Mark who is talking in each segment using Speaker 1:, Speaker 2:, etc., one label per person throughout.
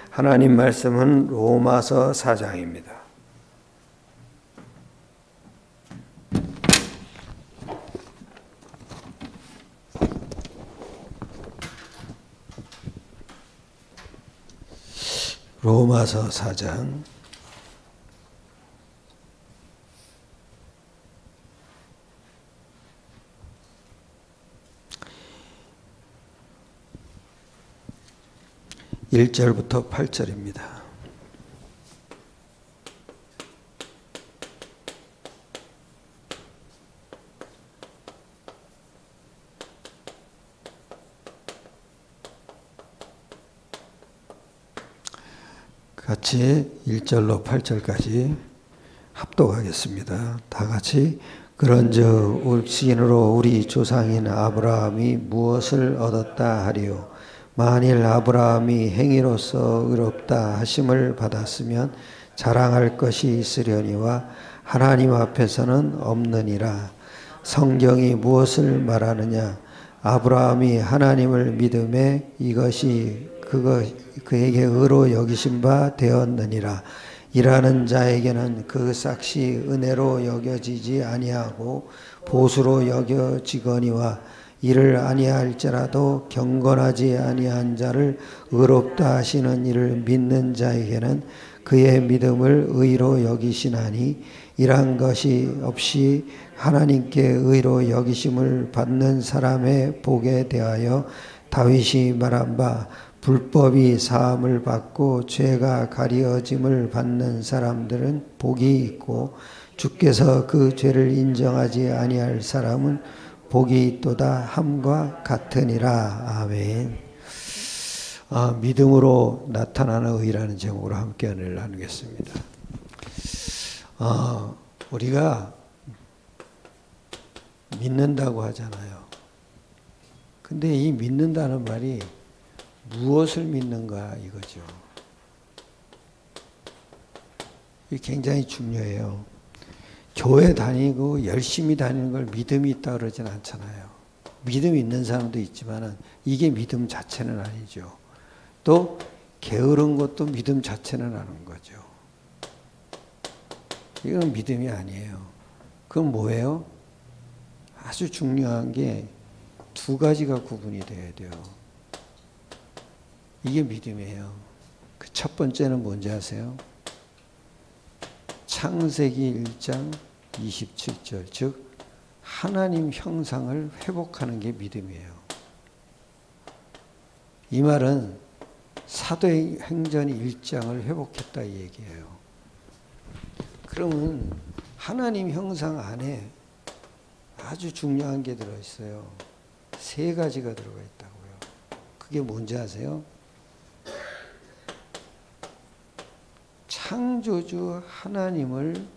Speaker 1: 하나님 말씀은 로마서 4장입니다. 로마서 4장 1절부터 8절입니다. 같이 1절로 8절까지 합독하겠습니다. 다 같이. 그런즉 울신으로 우리 조상인 아브라함이 무엇을 얻었다 하리요? 만일 아브라함이 행위로서 의롭다 하심을 받았으면 자랑할 것이 있으려니와 하나님 앞에서는 없느니라. 성경이 무엇을 말하느냐? 아브라함이 하나님을 믿음에 이것이 그에게 의로 여기신 바 되었느니라. 일하는 자에게는 그 삭시 은혜로 여겨지지 아니하고 보수로 여겨지거니와 이를 아니할지라도 경건하지 아니한 자를 의롭다 하시는 이를 믿는 자에게는 그의 믿음을 의로 여기시나니 이란 것이 없이 하나님께 의로 여기심을 받는 사람의 복에 대하여 다윗이 말한 바 불법이 사함을 받고 죄가 가리어짐을 받는 사람들은 복이 있고 주께서 그 죄를 인정하지 아니할 사람은 복이 있도다 함과 같으니라. 아멘. 믿음으로 나타나는 의라는 제목으로 함께 은혜를 나누겠습니다. 우리가 믿는다고 하잖아요. 근데 이 믿는다는 말이 무엇을 믿는가 이거죠. 이게 굉장히 중요해요. 교회 다니고 열심히 다니는 걸 믿음이 있다 그러진 않잖아요. 믿음이 있는 사람도 있지만 이게 믿음 자체는 아니죠. 또 게으른 것도 믿음 자체는 아닌 거죠. 이건 믿음이 아니에요. 그건 뭐예요? 아주 중요한 게 두 가지가 구분이 돼야 돼요. 이게 믿음이에요. 그 첫 번째는 뭔지 아세요? 창세기 1장 27절, 즉 하나님 형상을 회복하는 게 믿음이에요. 이 말은 사도행전 1장을 회복했다 이 얘기예요. 그러면 하나님 형상 안에 아주 중요한 게 들어있어요. 세 가지가 들어가 있다고요. 그게 뭔지 아세요? 창조주 하나님을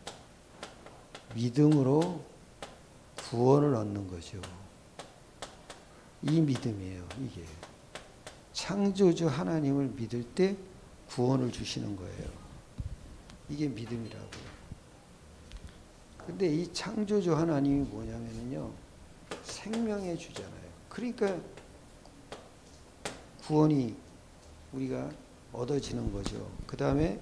Speaker 1: 믿음으로 구원을 얻는 거죠. 이 믿음이에요. 이게 창조주 하나님을 믿을 때 구원을 주시는 거예요. 이게 믿음이라고요. 근데 이 창조주 하나님이 뭐냐면요, 생명의 주잖아요. 그러니까 구원이 우리가 얻어지는 거죠. 그 다음에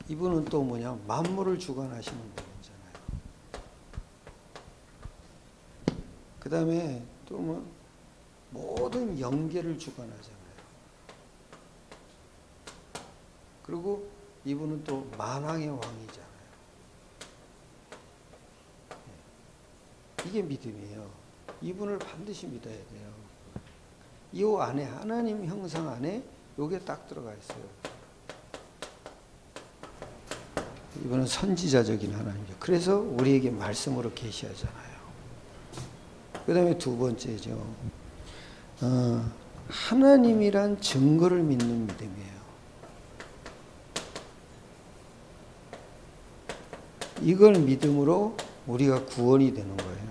Speaker 1: 이분은 또 뭐냐, 만물을 주관하시는 분이잖아요. 그 다음에 또 뭐 모든 영계를 주관하잖아요. 그리고 이분은 또 만왕의 왕이잖아요. 이게 믿음이에요. 이분을 반드시 믿어야 돼요. 이 안에 하나님 형상 안에 요게 딱 들어가 있어요. 이분은 선지자적인 하나님이죠. 그래서 우리에게 말씀으로 계시하잖아요. 그 다음에 두 번째죠. 하나님이란 증거를 믿는 믿음이에요. 이걸 믿음으로 우리가 구원이 되는 거예요.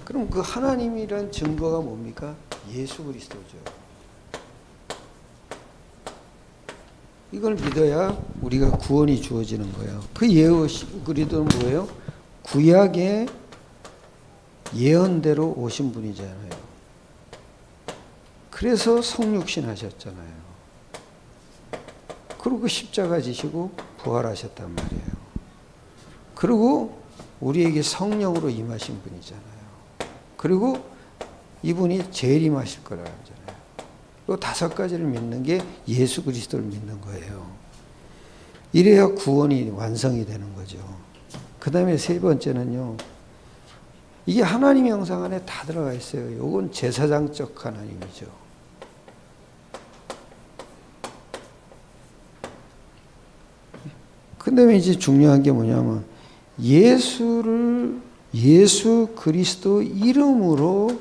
Speaker 1: 그럼 그 하나님이란 증거가 뭡니까? 예수 그리스도죠. 이걸 믿어야 우리가 구원이 주어지는 거예요. 그 예수 그리스도는 뭐예요? 구약의 예언대로 오신 분이잖아요. 그래서 성육신 하셨잖아요. 그리고 십자가 지시고 부활하셨단 말이에요. 그리고 우리에게 성령으로 임하신 분이잖아요. 그리고 이분이 재림하실 거라고 하잖아요. 이 5가지를 믿는 게 예수 그리스도를 믿는 거예요. 이래야 구원이 완성이 되는 거죠. 그 다음에 3번째는요. 이게 하나님의 형상 안에 다 들어가 있어요. 이건 제사장적 하나님이죠. 그 다음에 이제 중요한 게 뭐냐면 예수 그리스도 이름으로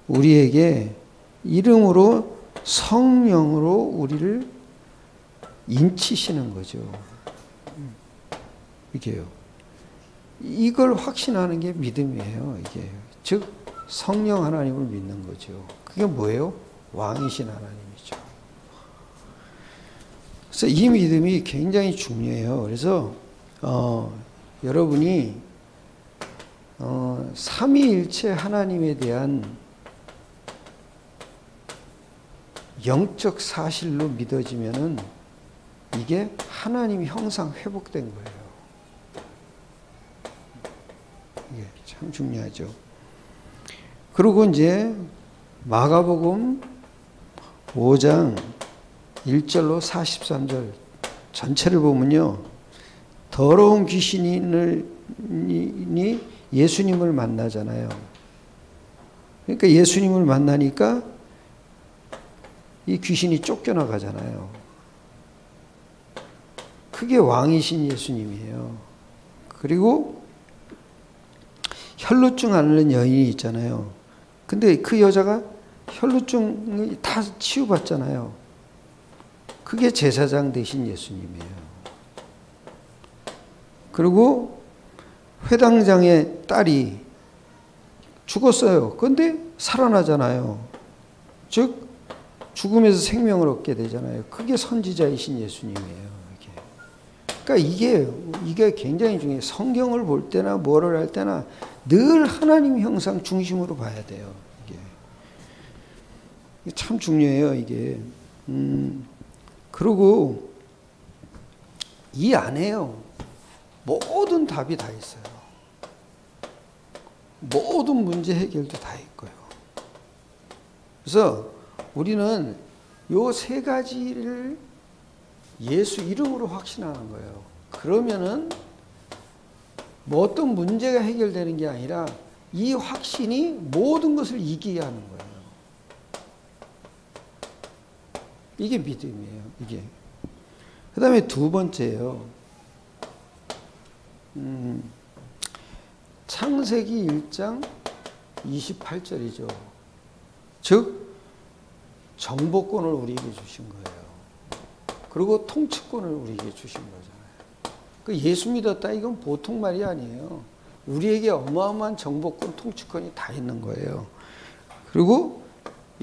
Speaker 1: 우리에게 이름으로 성령으로 우리를 인치시는 거죠. 이게요. 이걸 확신하는 게 믿음이에요. 이게 즉 성령 하나님을 믿는 거죠. 그게 뭐예요? 왕이신 하나님이죠. 그래서 이 믿음이 굉장히 중요해요. 그래서 여러분이 삼위일체 하나님에 대한 영적 사실로 믿어지면은 이게 하나님 형상 회복된 거예요. 이게 참 중요하죠. 그리고 이제 마가복음 5장 1절로 43절 전체를 보면요. 더러운 귀신이 예수님을 만나잖아요. 그러니까 예수님을 만나니까 이 귀신이 쫓겨나가잖아요. 그게 왕이신 예수님이에요. 그리고 혈루증 앓는 여인이 있잖아요. 근데 그 여자가 혈루증이 다 치유받잖아요. 그게 제사장 되신 예수님이에요. 그리고 회당장의 딸이 죽었어요. 근데 살아나잖아요. 즉 죽음에서 생명을 얻게 되잖아요. 그게 선지자이신 예수님이에요. 그러니까 이게 굉장히 중요해요. 성경을 볼 때나 뭐를 할 때나 늘 하나님 형상 중심으로 봐야 돼요. 이게 참 중요해요. 이게 그리고 이 안에요. 모든 답이 다 있어요. 모든 문제 해결도 다 있고요. 그래서 우리는 요 3가지를 예수 이름으로 확신하는 거예요. 그러면은 뭐 어떤 문제가 해결되는 게 아니라 이 확신이 모든 것을 이기게 하는 거예요. 이게 믿음이에요. 이게. 그 다음에 2번째예요. 창세기 1장 28절이죠. 즉 정복권을 우리에게 주신 거예요. 그리고 통치권을 우리에게 주신 거잖아요. 그 예수 믿었다 이건 보통 말이 아니에요. 우리에게 어마어마한 정복권, 통치권이 다 있는 거예요. 그리고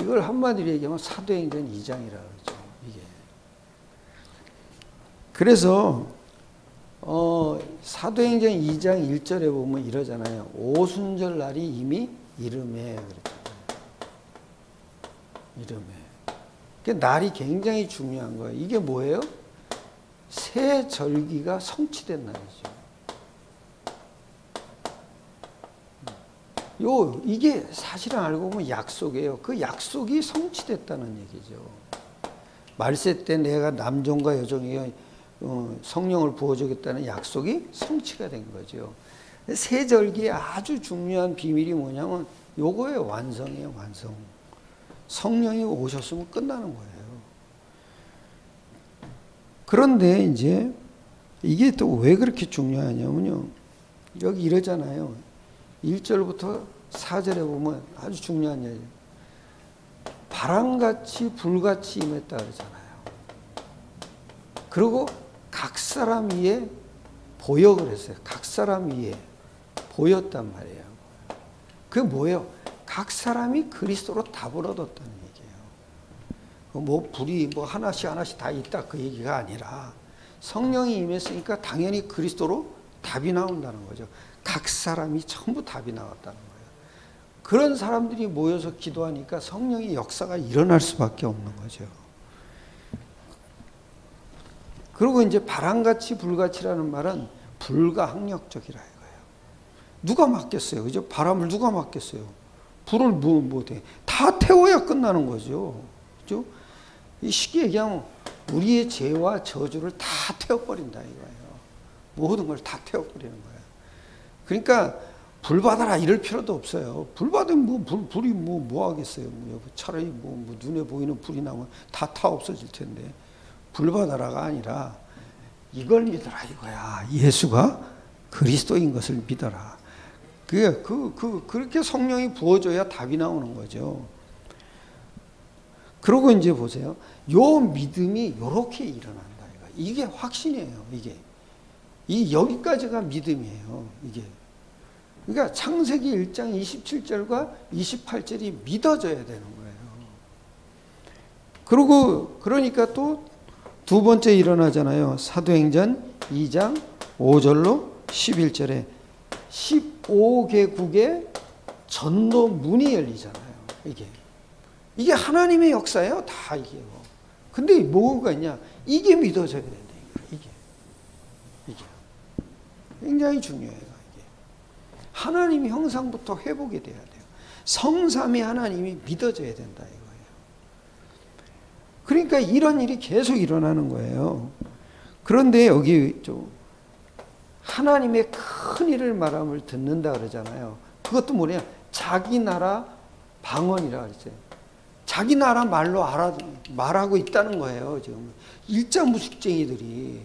Speaker 1: 이걸 한마디로 얘기하면 사도행전 2장이라고 그러죠. 이게. 그래서 사도행전 2장 1절에 보면 이러잖아요. 오순절 날이 이미 이름에 그랬잖아요. 이름에. 날이 굉장히 중요한 거예요. 이게 뭐예요? 새 절기가 성취된 날이죠. 이게 사실은 알고 보면 약속이에요. 그 약속이 성취됐다는 얘기죠. 말세 때 내가 남종과 여종이 성령을 부어주겠다는 약속이 성취가 된 거죠. 새 절기의 아주 중요한 비밀이 뭐냐면 요거의 완성이에요. 완성. 성령이 오셨으면 끝나는 거예요. 그런데 이제 이게 또 왜 그렇게 중요하냐면요. 여기 이러잖아요. 1절부터 4절에 보면 아주 중요한 얘기예요. 바람같이 불같이 임했다 그러잖아요. 그리고 각 사람 위에 보여 그랬어요. 각 사람 위에 보였단 말이에요. 그게 뭐예요? 각 사람이 그리스도로 답을 얻었다는 얘기예요. 뭐 불이 뭐 하나씩 다 있다 그 얘기가 아니라 성령이 임했으니까 당연히 그리스도로 답이 나온다는 거죠. 각 사람이 전부 답이 나왔다는 거예요. 그런 사람들이 모여서 기도하니까 성령의 역사가 일어날 수밖에 없는 거죠. 그리고 이제 바람같이 불같이라는 말은 불가항력적이라 이거예요. 누가 막겠어요? 그죠? 바람을 누가 막겠어요? 불을 다 태워야 끝나는 거죠. 그죠? 이 쉽게 얘기하면 우리의 죄와 저주를 다 태워버린다 이거예요. 모든 걸 다 태워버리는 거예요. 그러니까 불 받아라 이럴 필요도 없어요. 불 받으면 불이 뭐 하겠어요. 차라리 눈에 보이는 불이 나면 다 없어질 텐데. 불 받아라가 아니라 이걸 믿어라 이거야. 예수가 그리스도인 것을 믿어라. 그렇게 성령이 부어줘야 답이 나오는 거죠. 그러고 이제 보세요. 요 믿음이 요렇게 일어난다. 이게 확신이에요. 여기까지가 믿음이에요. 그러니까 창세기 1장 27절과 28절이 믿어져야 되는 거예요. 그러니까 또 두 번째 일어나잖아요. 사도행전 2장 5절로 11절에 15개국의 전도 문이 열리잖아요. 이게 하나님의 역사예요. 다 이게요. 근데 뭐가 있냐? 이게 믿어져야 된다. 이게 굉장히 중요해요. 하나님의 형상부터 회복이 돼야 돼요. 성삼위 하나님이 믿어져야 된다 이거예요. 그러니까 이런 일이 계속 일어나는 거예요. 그런데 여기 좀 하나님의 큰 일을 말함을 듣는다 그러잖아요. 그것도 뭐냐? 자기 나라 방언이라 그랬어요. 자기 나라 말로 말하고 있다는 거예요. 지금 일자 무식쟁이들이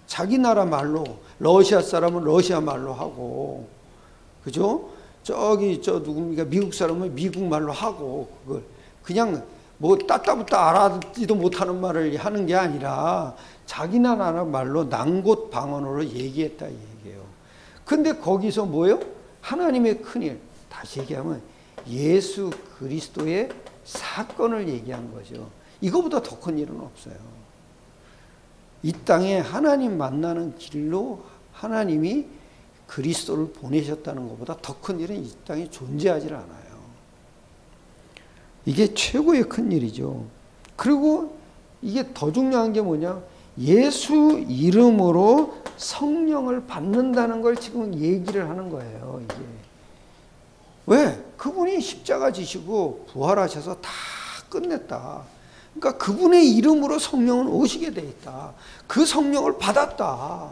Speaker 1: 자기 나라 말로, 러시아 사람은 러시아 말로 하고, 그죠? 누굽니까? 미국 사람은 미국 말로 하고, 그걸 그냥 따따붙다 알아듣지도 못하는 말을 하는 게 아니라 자기 나라 말로 난곳 방언으로 얘기했다 이 얘기예요. 근데 거기서 뭐예요? 하나님의 큰일, 다시 얘기하면 예수 그리스도의 사건을 얘기한 거죠. 이거보다 더 큰 일은 없어요. 이 땅에 하나님 만나는 길로 하나님이 그리스도를 보내셨다는 것보다 더 큰 일은 이 땅에 존재하지 않아요. 이게 최고의 큰 일이죠. 그리고 이게 더 중요한 게 뭐냐? 예수 이름으로 성령을 받는다는 걸 지금 얘기를 하는 거예요. 이게. 왜? 그분이 십자가 지시고 부활하셔서 다 끝냈다. 그러니까 그분의 이름으로 성령은 오시게 돼 있다. 그 성령을 받았다.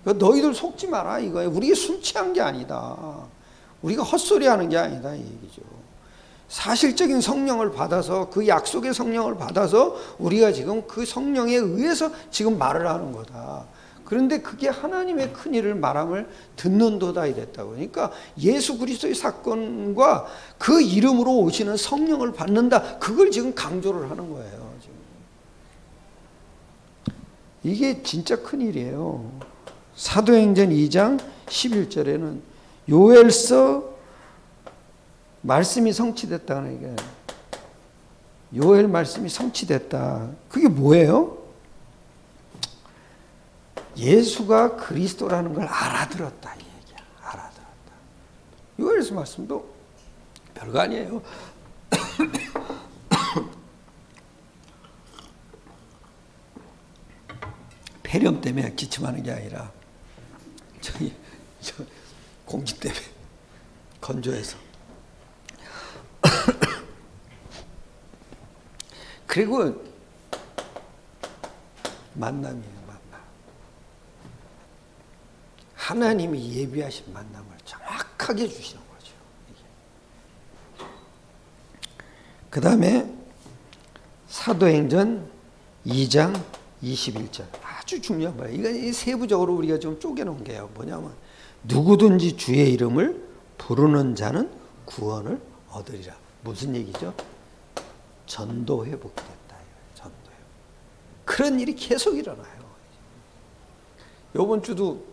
Speaker 1: 너희들 속지 마라 이거예요. 우리가 술 취한 게 아니다. 우리가 헛소리하는 게 아니다 이 얘기죠. 사실적인 성령을 받아서 그 약속의 성령을 받아서 우리가 지금 그 성령에 의해서 지금 말을 하는 거다. 그런데 그게 하나님의 큰 일을 말함을 듣는도다 이랬다고. 그러니까 예수 그리스도의 사건과 그 이름으로 오시는 성령을 받는다. 그걸 지금 강조를 하는 거예요. 지금. 이게 진짜 큰 일이에요. 사도행전 2장 11절에는 요엘서 말씀이 성취됐다는 게 요엘 말씀이 성취됐다. 그게 뭐예요? 예수가 그리스도라는 걸 알아들었다 이 얘기야. 알아들었다. 요엘서 말씀도 별거 아니에요. 폐렴 때문에 기침하는 게 아니라 저 공기 때문에 건조해서. 그리고 만남이에요. 만남. 하나님이 예비하신 만남을 정확하게 주시는 거죠. 그 다음에 사도행전 2장 21절 아주 중요한 말이에요. 이건 세부적으로 우리가 좀 쪼개놓은 게요. 뭐냐면 누구든지 주의 이름을 부르는 자는 구원을 얻으리라. 무슨 얘기죠? 전도 회복이 됐다. 전도 회복. 그런 일이 계속 일어나요. 이번 주도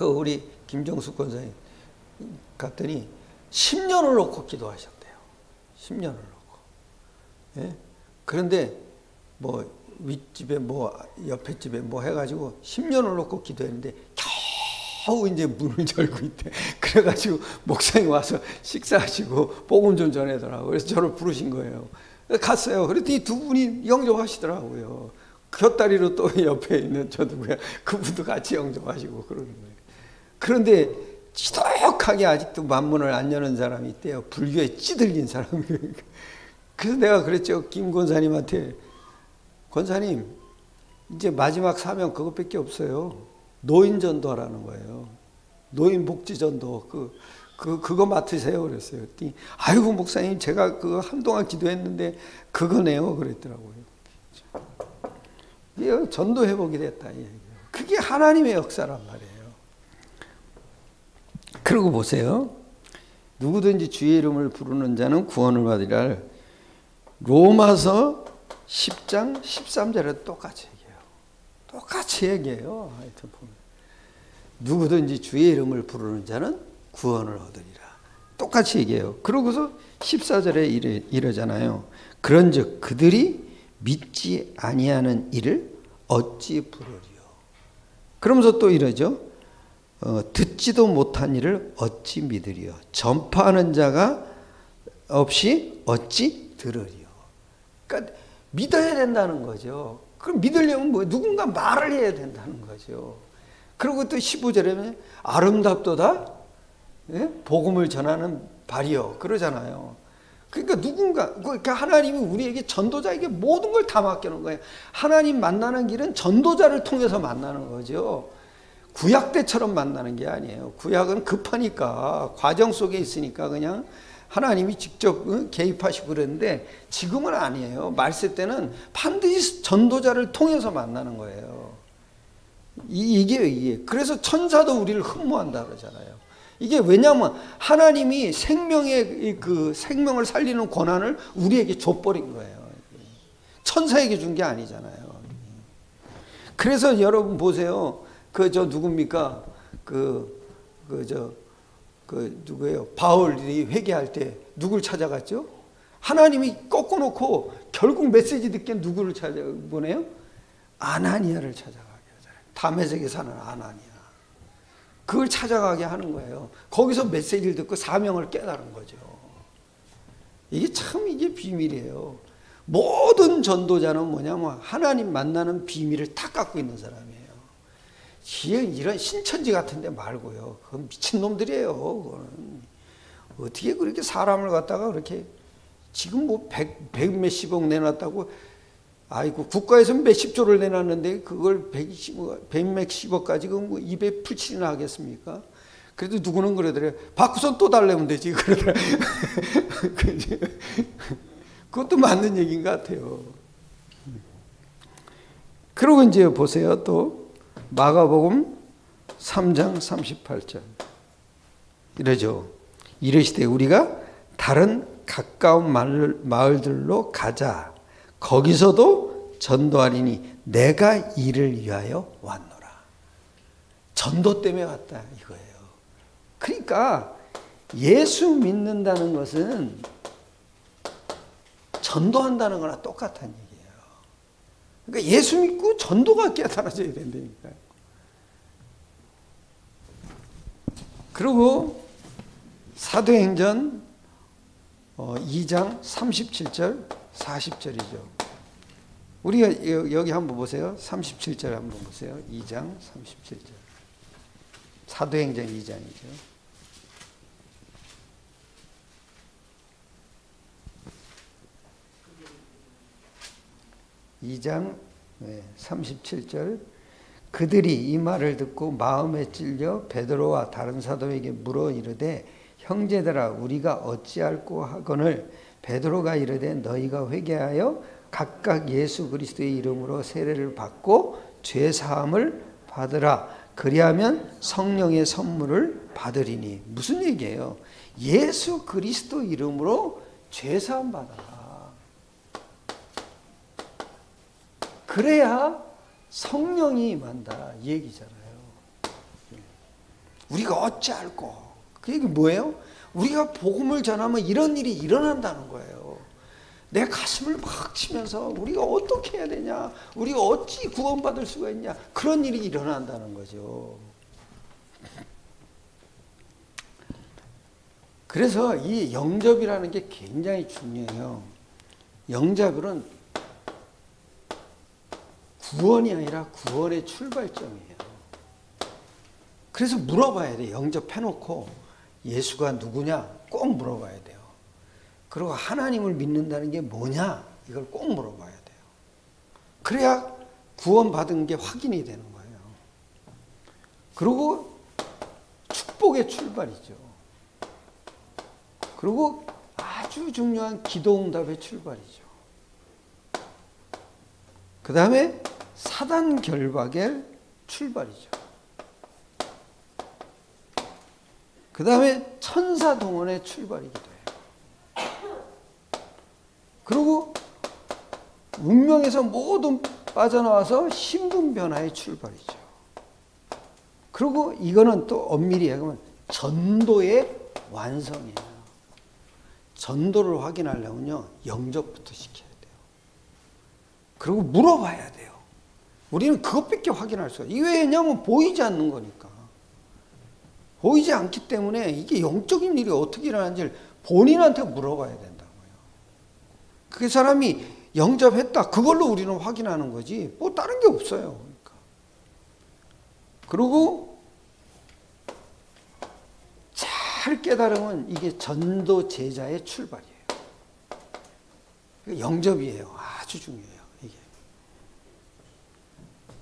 Speaker 1: 우리 김정숙 권사님 갔더니 10년을 놓고 기도하셨대요. 10년을 놓고. 예? 그런데 윗집에 옆에 집에 해가지고 10년을 놓고 기도했는데 겨우 이제 문을 열고 있대. 그래가지고 목사님 와서 식사하시고 복음 좀 전해더라고요. 그래서 저를 부르신 거예요. 갔어요. 그랬더니 두 분이 영접하시더라고요. 곁다리로 또 옆에 있는 저 누구야 그분도 같이 영접하시고 그러는 거예요. 그런데 지독하게 아직도 만문을 안 여는 사람이 있대요. 불교에 찌들린 사람이. 그래서 내가 그랬죠. 김 권사님한테, 권사님 이제 마지막 사명 그것밖에 없어요. 노인 전도하라는 거예요. 노인 복지 전도 그거 맡으세요. 그랬어요. 아이고 목사님 제가 그거 한동안 기도했는데 그거네요. 그랬더라고요. 이게 전도 회복이 됐다 이 얘기예요. 그게 하나님의 역사란 말이에요. 그러고 보세요. 누구든지 주의 이름을 부르는 자는 구원을 받으리라. 로마서 10장 13절에 똑같이 얘기해요. 똑같이 얘기해요. 하여튼 보면 누구든지 주의 이름을 부르는 자는 구원을 얻으리라. 똑같이 얘기해요. 그러고서 14절에 이러잖아요. 그런즉 그들이 믿지 아니하는 이를 어찌 부르리요. 그러면서 또 이러죠. 듣지도 못한 이를 어찌 믿으리요. 전파하는 자가 없이 어찌 들으리요. 그러니까 믿어야 된다는 거죠. 그럼 믿으려면 뭐 누군가 말을 해야 된다는 거죠. 그리고 또 15절에 아름답도다 복음을 전하는 발이요 그러잖아요. 그러니까 누군가, 그러니까 하나님이 우리에게 전도자에게 모든 걸 다 맡겨놓은 거예요. 하나님 만나는 길은 전도자를 통해서 만나는 거죠. 구약 때처럼 만나는 게 아니에요. 구약은 급하니까 과정 속에 있으니까 그냥 하나님이 직접 개입하시고 그랬는데 지금은 아니에요. 말세 때는 반드시 전도자를 통해서 만나는 거예요. 이게 그래서 천사도 우리를 흠모한다 그러잖아요. 이게 왜냐하면 하나님이 생명을 살리는 권한을 우리에게 줘버린 거예요. 천사에게 준 게 아니잖아요. 그래서 여러분 보세요. 누굽니까? 누구예요? 바울이 회개할 때 누굴 찾아갔죠? 하나님이 꺾어놓고 결국 메시지 듣기엔 누구를 찾아보내요? 아나니아를 찾아가게 하잖아요. 다메섹에 사는 아나니아. 그걸 찾아가게 하는 거예요. 거기서 메시지를 듣고 사명을 깨달은 거죠. 이게 비밀이에요. 모든 전도자는 뭐냐면 하나님 만나는 비밀을 다 갖고 있는 사람이에요. 이런 신천지 같은 데 말고요. 그건 미친놈들이에요. 그거는. 어떻게 그렇게 사람을 갖다가 그렇게 지금 뭐 백 몇십억 내놨다고 아이고 국가에서 몇십조를 내놨는데 그걸 100몇십억 가지고 뭐 입에 풀칠이나 하겠습니까? 그래도 누구는 그러더래요. 바꾸선 또 달래면 되지. 그러더래. 그것도 맞는 얘기인 것 같아요. 그리고 이제 보세요. 또 마가복음 3장 38절 이러죠. 이르시되 우리가 다른 가까운 마을들로 가자. 거기서도 전도하리니 내가 이를 위하여 왔노라. 전도 때문에 왔다 이거예요. 그러니까 예수 믿는다는 것은 전도한다는 거나 똑같은 얘기예요. 그러니까 예수 믿고 전도가 깨달아져야 된다니까요. 그리고 사도행전 2장 37절 40절이죠. 우리가 여기 한번 보세요. 37절 한번 보세요. 2장 37절. 사도행전 2장이죠. 이 장 37절. 그들이 이 말을 듣고 마음에 찔려 베드로와 다른 사도에게 물어 이르되 형제들아 우리가 어찌할꼬 하거늘 베드로가 이르되 너희가 회개하여 각각 예수 그리스도의 이름으로 세례를 받고 죄 사함을 받으라. 그리하면 성령의 선물을 받으리니. 무슨 얘기예요? 예수 그리스도 이름으로 죄 사함 받아라. 그래야 성령이 임한다 이 얘기잖아요. 우리가 어찌할꼬. 그 얘기 뭐예요? 우리가 복음을 전하면 이런 일이 일어난다는 거예요. 내 가슴을 막 치면서 우리가 어떻게 해야 되냐, 우리가 어찌 구원받을 수가 있냐, 그런 일이 일어난다는 거죠. 그래서 이 영접이라는 게 굉장히 중요해요. 영접은 구원이 아니라 구원의 출발점이에요. 그래서 물어봐야 돼요. 영접해놓고 예수가 누구냐 꼭 물어봐야 돼요. 그리고 하나님을 믿는다는 게 뭐냐 이걸 꼭 물어봐야 돼요. 그래야 구원받은 게 확인이 되는 거예요. 그리고 축복의 출발이죠. 그리고 아주 중요한 기도응답의 출발이죠. 그 다음에 사단 결박의 출발이죠. 그 다음에 천사 동원의 출발이기도 해요. 그리고 운명에서 모두 빠져나와서 신분 변화의 출발이죠. 그리고 이거는 또 엄밀히 얘기하면 전도의 완성이에요. 전도를 확인하려면요, 영접부터 시켜야 돼요. 그리고 물어봐야 돼요. 우리는 그것밖에 확인할 수가 없어요. 이게 왜냐하면 보이지 않는 거니까. 보이지 않기 때문에 이게 영적인 일이 어떻게 일어나는지를 본인한테 물어봐야 된다고요. 그 사람이 영접했다. 그걸로 우리는 확인하는 거지. 뭐 다른 게 없어요. 그러니까. 그리고 잘 깨달으면 이게 전도 제자의 출발이에요. 영접이에요. 아주 중요해요. 이게.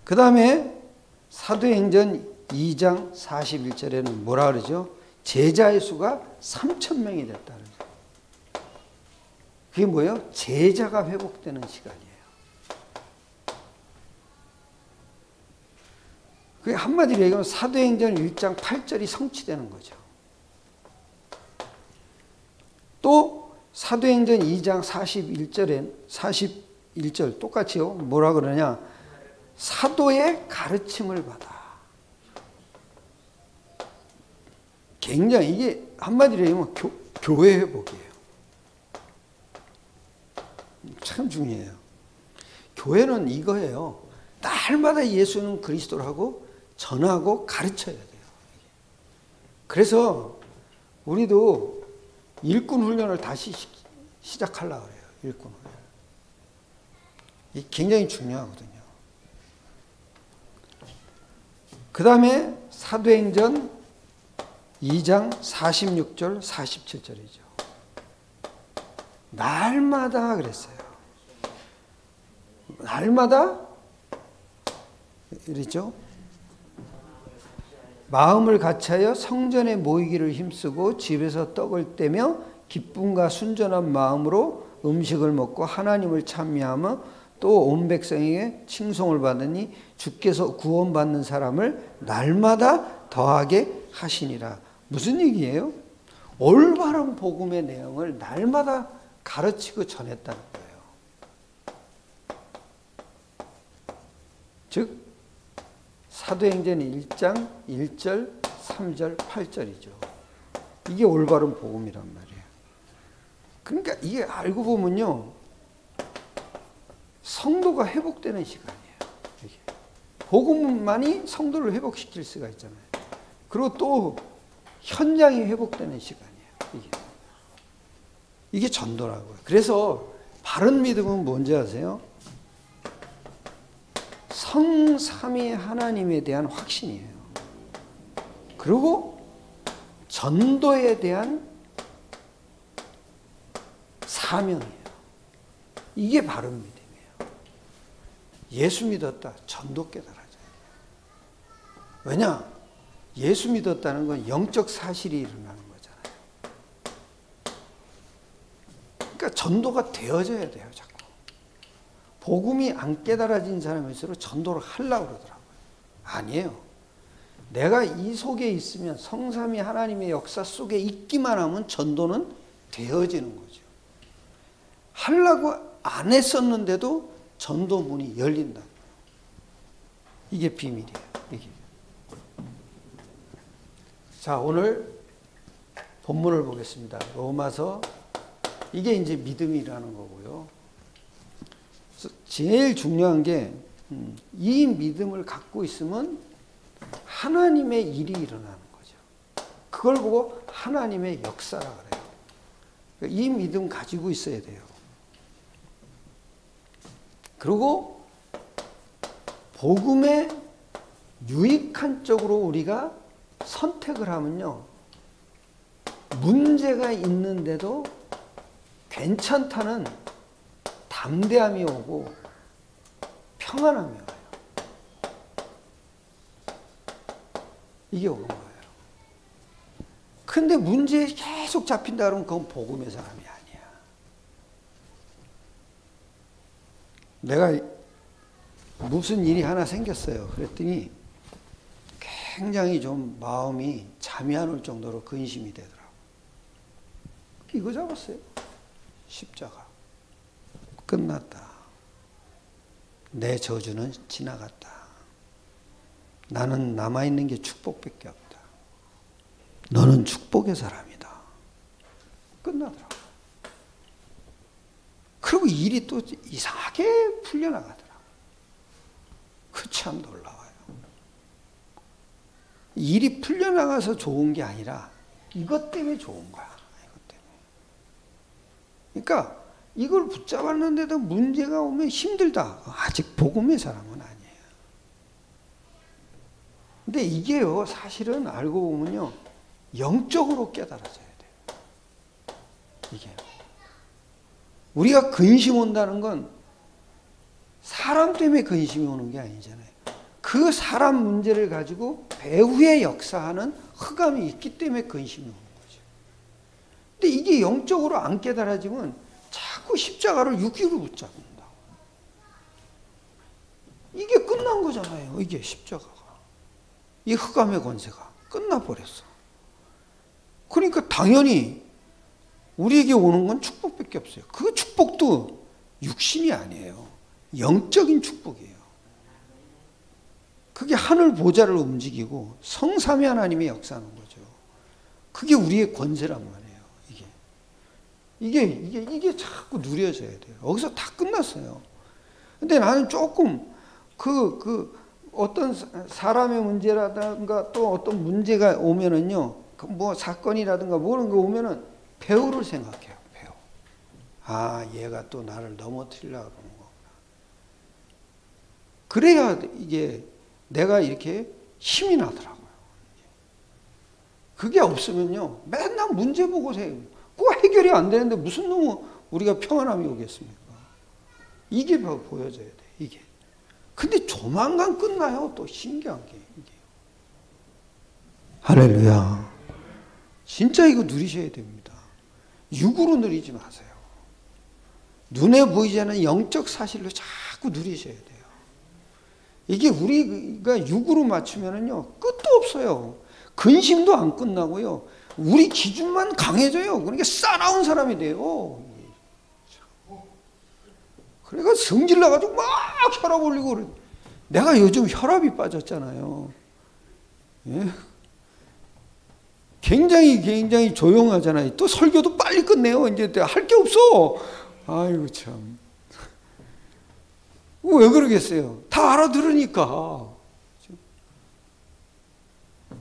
Speaker 1: 그 다음에 사도행전 2장 41절에는 뭐라 그러죠? 제자의 수가 3,000명이 됐다. 그게 뭐예요? 제자가 회복되는 시간이에요. 그게 한마디로 얘기하면 사도행전 1장 8절이 성취되는 거죠. 또 사도행전 2장 41절 똑같이요. 뭐라 그러냐? 사도의 가르침을 받아. 굉장히 이게 한마디로 얘기하면 교회 회복이에요. 참 중요해요. 교회는 이거예요. 날마다 예수는 그리스도라고 전하고 가르쳐야 돼요. 그래서 우리도 일꾼 훈련을 다시 시작하려고 그래요. 일꾼 훈련. 이게 굉장히 중요하거든요. 그 다음에 사도행전 2장 46절 47절이죠. 날마다 그랬어요. 날마다 이랬죠. 마음을 같이하여 성전에 모이기를 힘쓰고 집에서 떡을 떼며 기쁨과 순전한 마음으로 음식을 먹고 하나님을 찬미하며 또 온 백성에게 칭송을 받으니 주께서 구원받는 사람을 날마다 더하게 하시니라. 무슨 얘기예요? 올바른 복음의 내용을 날마다 가르치고 전했다는 거예요. 즉 사도행전 1장 1절, 3절, 8절이죠. 이게 올바른 복음이란 말이에요. 그러니까 이게 알고 보면요, 성도가 회복되는 시간이에요. 이게. 복음만이 성도를 회복시킬 수가 있잖아요. 그리고 또 현장이 회복되는 시간이에요. 이게 전도라고요. 그래서 바른 믿음은 뭔지 아세요? 성삼위 하나님에 대한 확신이에요. 그리고 전도에 대한 사명이에요. 이게 바른 믿음이에요. 예수 믿었다. 전도 깨달아져야 돼요. 왜냐? 예수 믿었다는 건 영적 사실이 일어나는 거잖아요. 그러니까 전도가 되어져야 돼요. 자꾸. 복음이 안 깨달아진 사람일수록 전도를 하려고 그러더라고요. 아니에요. 내가 이 속에 있으면 성삼위 하나님의 역사 속에 있기만 하면 전도는 되어지는 거죠. 하려고 안 했었는데도 전도 문이 열린다. 이게 비밀이에요. 이게. 자, 오늘 본문을 보겠습니다. 로마서, 이게 이제 믿음이라는 거고요. 제일 중요한 게 이 믿음을 갖고 있으면 하나님의 일이 일어나는 거죠. 그걸 보고 하나님의 역사라 그래요. 이 믿음 가지고 있어야 돼요. 그리고 복음에 유익한 쪽으로 우리가 선택을 하면요, 문제가 있는데도 괜찮다는 담대함이 오고 평안함이 와요. 이게 오는 거예요. 근데 문제에 계속 잡힌다 그러면 그건 복음의 사람이 아니야. 내가 무슨 일이 하나 생겼어요. 그랬더니 굉장히 좀 마음이 잠이 안 올 정도로 근심이 되더라고. 이거 잡았어요. 십자가. 끝났다. 내 저주는 지나갔다. 나는 남아있는 게 축복밖에 없다. 너는 축복의 사람이다. 끝나더라고. 그리고 일이 또 이상하게 풀려나가더라고. 그 참 놀라워요. 일이 풀려나가서 좋은 게 아니라 이것 때문에 좋은 거야. 이것 때문에. 그러니까 이걸 붙잡았는데도 문제가 오면 힘들다. 아직 복음의 사람은 아니에요. 근데 이게요, 사실은 알고 보면요, 영적으로 깨달아져야 돼요. 이게. 우리가 근심 온다는 건 사람 때문에 근심이 오는 게 아니잖아요. 그 사람 문제를 가지고 배후에 역사하는 흑암이 있기 때문에 근심이 오는 거죠. 근데 이게 영적으로 안 깨달아지면 자꾸 십자가를 육기로 붙잡는다. 이게 끝난 거잖아요. 이게 십자가가. 이 흑암의 권세가 끝나버렸어. 그러니까 당연히 우리에게 오는 건 축복밖에 없어요. 그 축복도 육신이 아니에요. 영적인 축복이에요. 그게 하늘 보좌를 움직이고 성삼위 하나님의 역사하는 거죠. 그게 우리의 권세란 말이에요. 이게 자꾸 누려져야 돼요. 여기서 다 끝났어요. 근데 나는 조금 어떤 사람의 문제라든가 또 어떤 문제가 오면은요, 뭐 사건이라든가 뭐는 거 오면은 배우를 생각해요. 배우. 아, 얘가 또 나를 넘어뜨리려고 그러는 거구나. 그래야 이게 내가 이렇게 힘이 나더라고요. 그게 없으면요, 맨날 문제 보고 꼭 해결이 안 되는데 무슨 놈의 우리가 평안함이 오겠습니까? 이게 보여져야 돼. 이게. 근데 조만간 끝나요. 또 신기한 게 이게. 할렐루야. 진짜 이거 누리셔야 됩니다. 육으로 누리지 마세요. 눈에 보이지 않는 영적 사실로 자꾸 누리셔야 돼요. 이게 우리가 육으로 맞추면은요, 끝도 없어요. 근심도 안 끝나고요. 우리 기준만 강해져요. 그러니까 싸나운 사람이 돼요. 그러니까 성질 나가지고 막 혈압 올리고 그래. 내가 요즘 혈압이 빠졌잖아요. 예? 굉장히 조용하잖아요. 또 설교도 빨리 끝내요. 이제 할 게 없어. 아이고 참. 왜 그러겠어요? 다 알아들으니까.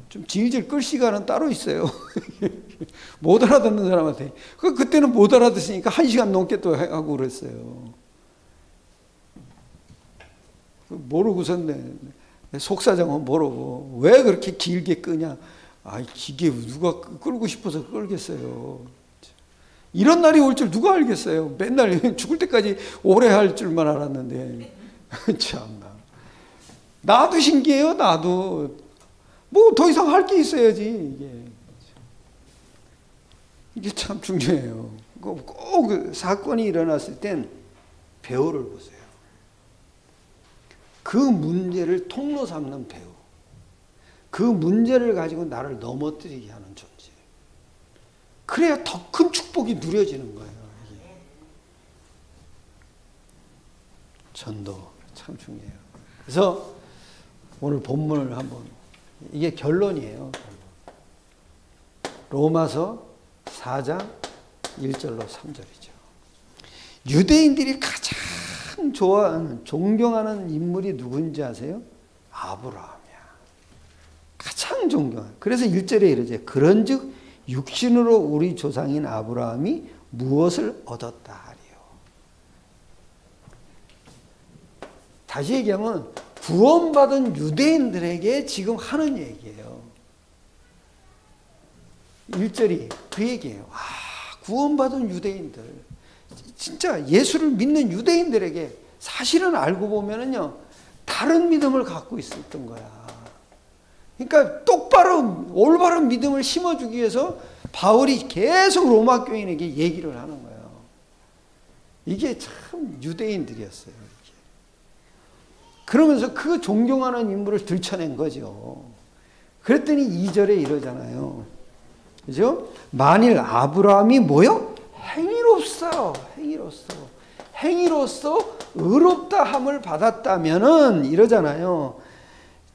Speaker 1: 좀 질질 끌 시간은 따로 있어요. 못 알아듣는 사람한테. 그때는 못 알아듣으니까 1시간 넘게 또 하고 그랬어요. 모르고선 속사정은 모르고 왜 그렇게 길게 끄냐. 아, 기계 누가 끌고 싶어서 끌겠어요. 이런 날이 올 줄 누가 알겠어요. 맨날 죽을 때까지 오래 할 줄만 알았는데. 참나. 나도 신기해요. 나도. 뭐 더 이상 할 게 있어야지. 이게 참 중요해요. 꼭 사건이 일어났을 땐 배우를 보세요. 그 문제를 통로 삼는 배우. 그 문제를 가지고 나를 넘어뜨리게 하는 존재. 그래야 더 큰 축복이 누려지는 거예요. 이게. 전도 참 중요해요. 그래서 오늘 본문을 한번, 이게 결론이에요. 로마서 4장 1절로 3절이죠. 유대인들이 가장 좋아하는, 존경하는 인물이 누군지 아세요? 아브라함이야. 가장 존경한. 그래서 1절에 이러죠. 그런즉 육신으로 우리 조상인 아브라함이 무엇을 얻었다 하리요. 다시 얘기하면 구원받은 유대인들에게 지금 하는 얘기예요. 1절이 그 얘기예요. 구원받은 유대인들, 진짜 예수를 믿는 유대인들에게 사실은 알고 보면은요, 다른 믿음을 갖고 있었던 거야. 그러니까 똑바로 올바른 믿음을 심어주기 위해서 바울이 계속 로마 교인에게 얘기를 하는 거예요. 이게 참 유대인들이었어요. 이렇게. 그러면서 그 존경하는 인물을 들춰낸 거죠. 그랬더니 2절에 이러잖아요. 그죠? 만일 아브라함이 뭐요? 행위로서 의롭다 함을 받았다면은 이러잖아요.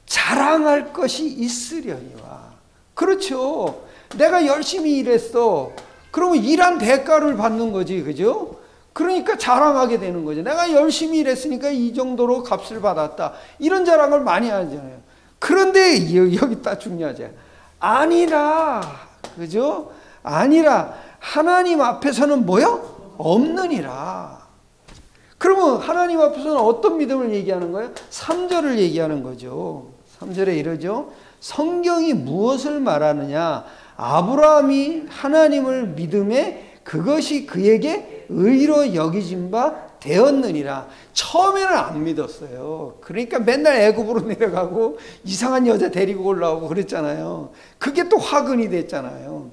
Speaker 1: 자랑할 것이 있으려니와. 그렇죠. 내가 열심히 일했어. 그러면 일한 대가를 받는 거지. 그죠? 그러니까 자랑하게 되는 거죠. 내가 열심히 일했으니까 이 정도로 값을 받았다. 이런 자랑을 많이 하잖아요. 그런데 여기 딱 중요하죠. 아니라, 그죠? 아니라 하나님 앞에서는 뭐요? 없느니라. 그러면 하나님 앞에서는 어떤 믿음을 얘기하는 거예요? 3절을 얘기하는 거죠. 3절에 이러죠. 성경이 무엇을 말하느냐? 아브라함이 하나님을 믿음에 그것이 그에게 의로 여기진 바 되었느니라. 처음에는 안 믿었어요. 그러니까 맨날 애굽으로 내려가고 이상한 여자 데리고 올라오고 그랬잖아요. 그게 또 화근이 됐잖아요.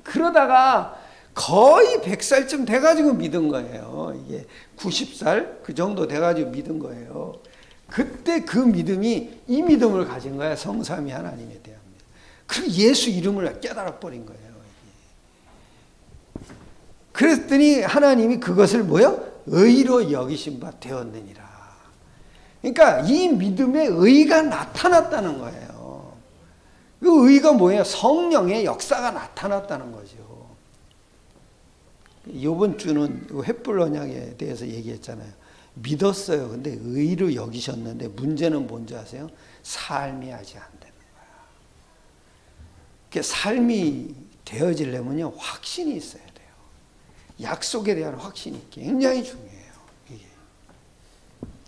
Speaker 1: 그러다가 거의 100살쯤 돼가지고 믿은 거예요. 이게 90살 그 정도 돼가지고 믿은 거예요. 그때 그 믿음이 이 믿음을 가진 거야. 성삼위 하나님에 대한 믿음. 그리고 예수 이름을 깨달아 버린 거예요. 그랬더니 하나님이 그것을 뭐요? 의로 여기신 바 되었느니라. 그러니까 이 믿음의 의가 나타났다는 거예요. 그 의가 뭐예요? 성령의 역사가 나타났다는 거죠. 이번 주는 횃불 언약에 대해서 얘기했잖아요. 믿었어요. 근데 의로 여기셨는데 문제는 뭔지 아세요? 삶이 아직 안 되는 거야. 그 삶이 되어지려면요, 확신이 있어야 돼요. 약속에 대한 확신이 굉장히 중요해요. 이게.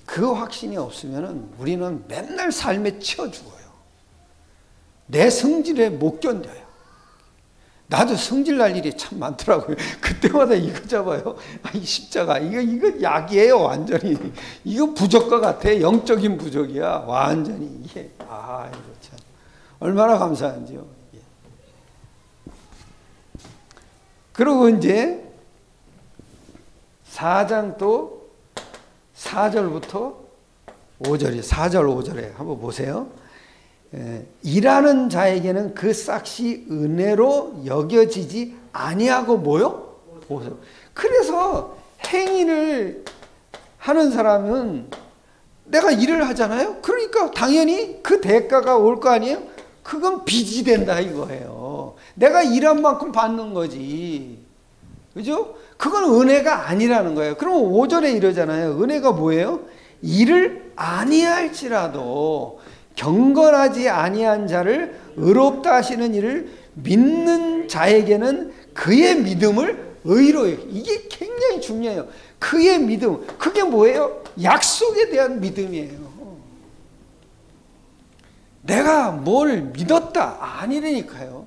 Speaker 1: 그 확신이 없으면 우리는 맨날 삶에 치여 죽어요. 내 성질에 못 견뎌요. 나도 성질 날 일이 참 많더라고요. 그때마다 이거 잡아요. 이 십자가, 이거 약이에요, 완전히. 이거 부적과 같아. 영적인 부적이야. 완전히. 이게, 이거 참. 얼마나 감사한지요. 이게. 그리고 이제 4장 또 4절부터 5절이 4절 5절에 한번 보세요. 일하는 자에게는 그 싹이 은혜로 여겨지지 아니하고 뭐요? 그래서 행위를 하는 사람은 내가 일을 하잖아요. 그러니까 당연히 그 대가가 올 거 아니에요? 그건 빚이 된다 이거예요. 내가 일한 만큼 받는 거지. 그죠? 그건 은혜가 아니라는 거예요. 그럼 5절에 이러잖아요. 은혜가 뭐예요? 일을 아니할지라도 경건하지 아니한 자를 의롭다 하시는 이를 믿는 자에게는 그의 믿음을 의로, 이게 굉장히 중요해요. 그의 믿음, 그게 뭐예요? 약속에 대한 믿음이에요. 내가 뭘 믿었다 아니라니까요.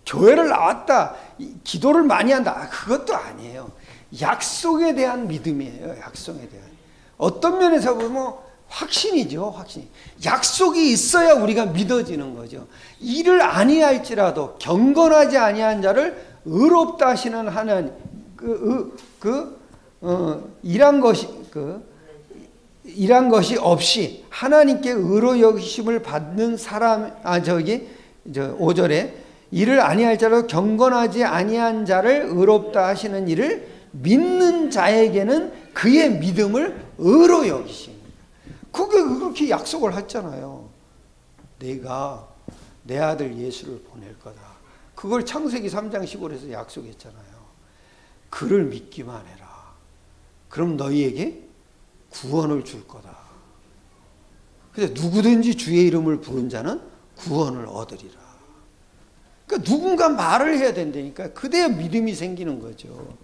Speaker 1: 교회를 나왔다, 기도를 많이 한다, 그것도 아니에요. 약속에 대한 믿음이에요. 약속에 대한. 어떤 면에서 보면 확신이죠. 확신. 약속이 있어야 우리가 믿어지는 거죠. 일을 아니할지라도 경건하지 아니한 자를 의롭다 하시는 하나님, 일한 것이 없이 하나님께 의로 여기심을 받는 사람, 5절에 이를 아니할 자로 경건하지 아니한 자를 의롭다 하시는 이를 믿는 자에게는 그의 믿음을 의로 여기심. 그게 그렇게 약속을 했잖아요. 내가 내 아들 예수를 보낼 거다. 그걸 창세기 3장 15절에서 약속했잖아요. 그를 믿기만 해라. 그럼 너희에게 구원을 줄 거다. 근데 누구든지 주의 이름을 부른 자는 구원을 얻으리라. 그러니까 누군가 말을 해야 된다니까. 그래야 믿음이 생기는 거죠.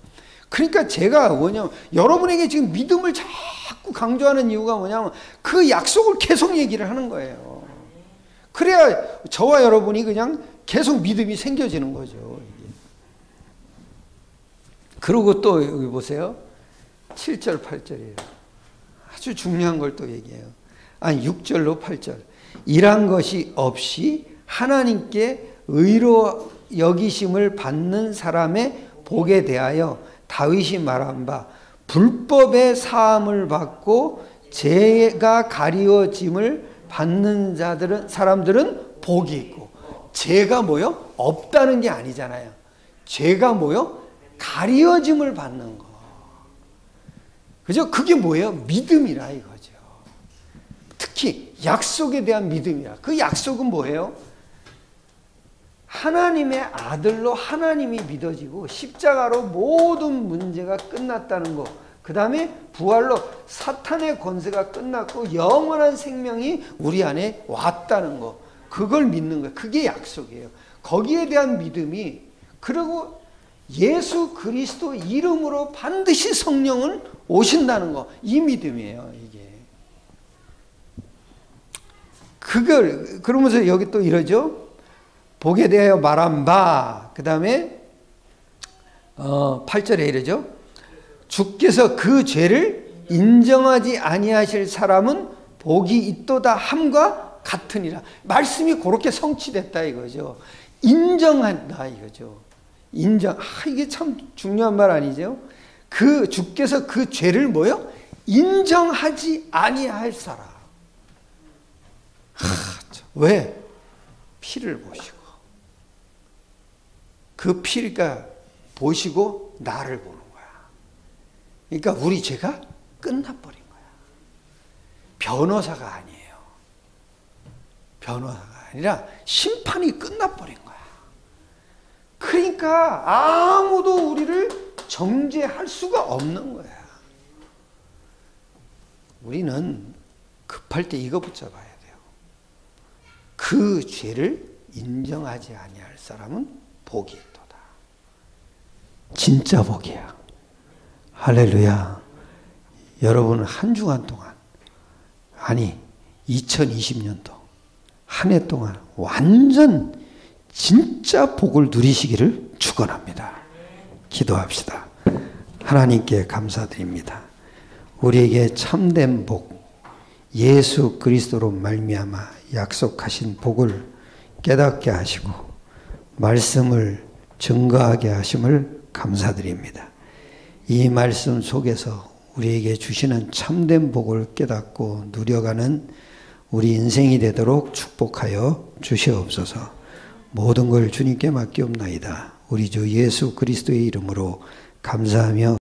Speaker 1: 그러니까 제가 뭐냐면 여러분에게 지금 믿음을 자꾸 강조하는 이유가 뭐냐면 그 약속을 계속 얘기를 하는 거예요. 그래야 저와 여러분이 그냥 계속 믿음이 생겨지는 거죠. 그리고 또 여기 보세요. 7절 8절이에요. 아주 중요한 걸 또 얘기해요. 아니 6절로 8절. 이란 것이 없이 하나님께 의로 여기심을 받는 사람의 복에 대하여 다윗이 말한 바 불법의 사함을 받고 죄가 가리워짐을 받는 사람들은 복이 있고, 죄가 뭐요? 없다는 게 아니잖아요. 죄가 뭐요? 가리워짐을 받는 거. 그죠? 그게 뭐예요? 믿음이라 이거죠. 특히 약속에 대한 믿음이라. 그 약속은 뭐예요? 하나님의 아들로 하나님이 믿어지고 십자가로 모든 문제가 끝났다는 거. 그 다음에 부활로 사탄의 권세가 끝났고 영원한 생명이 우리 안에 왔다는 거. 그걸 믿는 거예요. 그게 약속이에요. 거기에 대한 믿음이, 그리고 예수 그리스도 이름으로 반드시 성령은 오신다는 거. 이 믿음이에요, 이게. 그걸, 그러면서 여기 또 이러죠. 복에 대하여 말한 바, 그 다음에 8절에 이러죠. 주께서 그 죄를 인정하지 아니하실 사람은 복이 있도다 함과 같으니라. 말씀이 그렇게 성취됐다 이거죠. 인정한다 이거죠. 인정. 이게 참 중요한 말 아니죠? 그 주께서 그 죄를 뭐요? 인정하지 아니할 사람. 왜? 피를 보시고. 그 피가 보시고 나를 보는 거야. 그러니까 우리 죄가 끝나버린 거야. 변호사가 아니에요. 변호사가 아니라 심판이 끝나버린 거야. 그러니까 아무도 우리를 정죄할 수가 없는 거야. 우리는 급할 때 이거 붙잡아야 돼요. 그 죄를 인정하지 아니할 사람은 복이 있도다. 진짜 복이야. 할렐루야. 여러분 한 주간 동안, 아니 2020년도 한 해 동안 완전 진짜 복을 누리시기를 축원합니다. 기도합시다. 하나님께 감사드립니다. 우리에게 참된 복, 예수 그리스도로 말미암아 약속하신 복을 깨닫게 하시고 말씀을 증거하게 하심을 감사드립니다. 이 말씀 속에서 우리에게 주시는 참된 복을 깨닫고 누려가는 우리 인생이 되도록 축복하여 주시옵소서. 모든 걸 주님께 맡기옵나이다. 우리 주 예수 그리스도의 이름으로 감사하며